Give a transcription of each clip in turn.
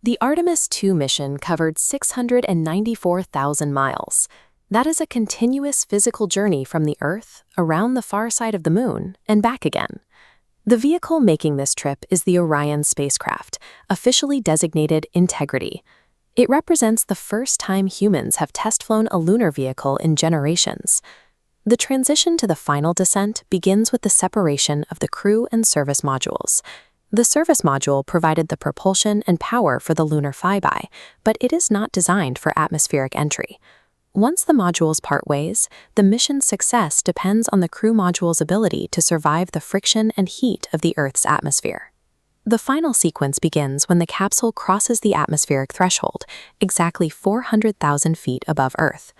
The Artemis II mission covered 694,000 miles. That is a continuous physical journey from the Earth, around the far side of the Moon, and back again. The vehicle making this trip is the Orion spacecraft, officially designated Integrity. It represents the first time humans have test-flown a lunar vehicle in generations. The transition to the final descent begins with the separation of the crew and service modules. The service module provided the propulsion and power for the lunar flyby, but it is not designed for atmospheric entry. Once the modules part ways, the mission's success depends on the crew module's ability to survive the friction and heat of the Earth's atmosphere. The final sequence begins when the capsule crosses the atmospheric threshold, exactly 400,000 feet above Earth.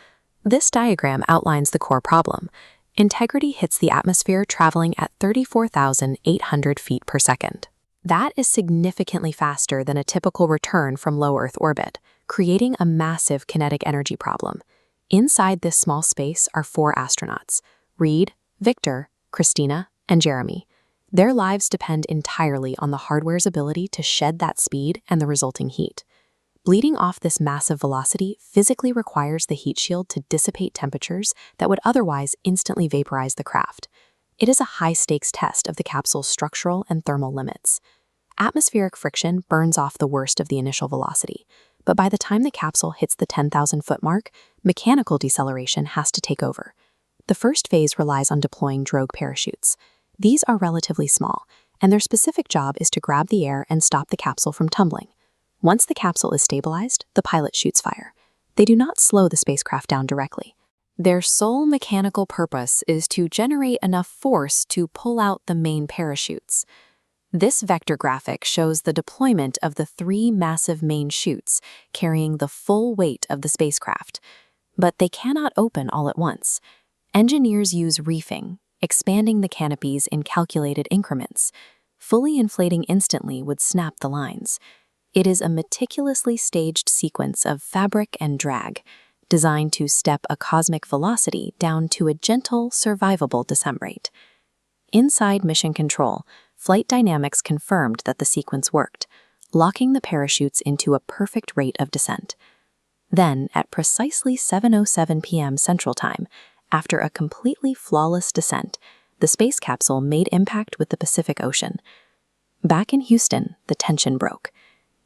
This diagram outlines the core problem. Integrity hits the atmosphere traveling at 34,800 feet per second. That is significantly faster than a typical return from low Earth orbit, creating a massive kinetic energy problem. Inside this small space are 4 astronauts: Reed, Victor, Christina, and Jeremy. Their lives depend entirely on the hardware's ability to shed that speed and the resulting heat. Bleeding off this massive velocity physically requires the heat shield to dissipate temperatures that would otherwise instantly vaporize the craft. It is a high-stakes test of the capsule's structural and thermal limits. Atmospheric friction burns off the worst of the initial velocity, but by the time the capsule hits the 10,000-foot mark, mechanical deceleration has to take over. The first phase relies on deploying drogue parachutes. These are relatively small, and their specific job is to grab the air and stop the capsule from tumbling. Once the capsule is stabilized, the pilot shoots fire. They do not slow the spacecraft down directly. Their sole mechanical purpose is to generate enough force to pull out the main parachutes. This vector graphic shows the deployment of the 3 massive main chutes, carrying the full weight of the spacecraft. But they cannot open all at once. Engineers use reefing, expanding the canopies in calculated increments. Fully inflating instantly would snap the lines. It is a meticulously staged sequence of fabric and drag, designed to step a cosmic velocity down to a gentle, survivable descent rate. Inside Mission Control, flight dynamics confirmed that the sequence worked, locking the parachutes into a perfect rate of descent. Then, at precisely 7:07 p.m. Central Time, after a completely flawless descent, the space capsule made impact with the Pacific Ocean. Back in Houston, the tension broke.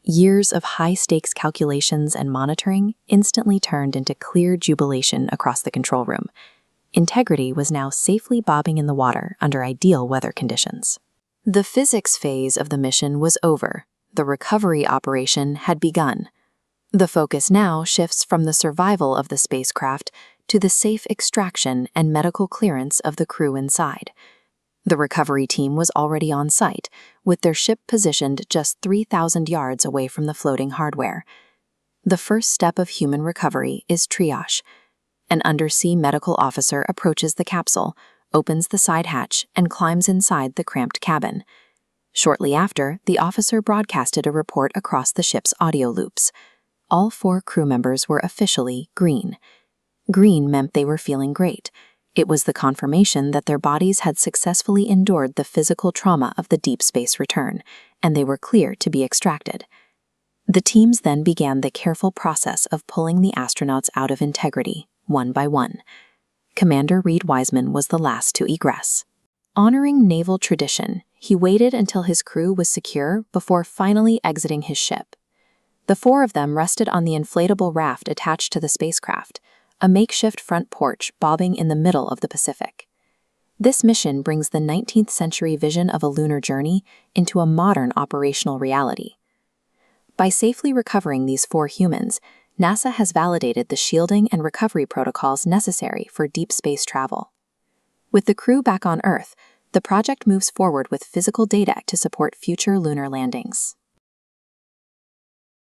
Years of high-stakes calculations and monitoring instantly turned into clear jubilation across the control room. Integrity was now safely bobbing in the water under ideal weather conditions. The physics phase of the mission was over. The recovery operation had begun. The focus now shifts from the survival of the spacecraft to the safe extraction and medical clearance of the crew inside. The recovery team was already on site, with their ship positioned just 3,000 yards away from the floating hardware. The first step of human recovery is triage. An undersea medical officer approaches the capsule, opens the side hatch, and climbs inside the cramped cabin. Shortly after, the officer broadcasted a report across the ship's audio loops. All 4 crew members were officially green. Green meant they were feeling great. It was the confirmation that their bodies had successfully endured the physical trauma of the deep space return, and they were clear to be extracted. The teams then began the careful process of pulling the astronauts out of Integrity, one by one. Commander Reed Wiseman was the last to egress. Honoring naval tradition, he waited until his crew was secure before finally exiting his ship. The 4 of them rested on the inflatable raft attached to the spacecraft, a makeshift front porch bobbing in the middle of the Pacific. This mission brings the 19th century vision of a lunar journey into a modern operational reality. By safely recovering these 4 humans, NASA has validated the shielding and recovery protocols necessary for deep space travel. With the crew back on Earth, the project moves forward with physical data to support future lunar landings.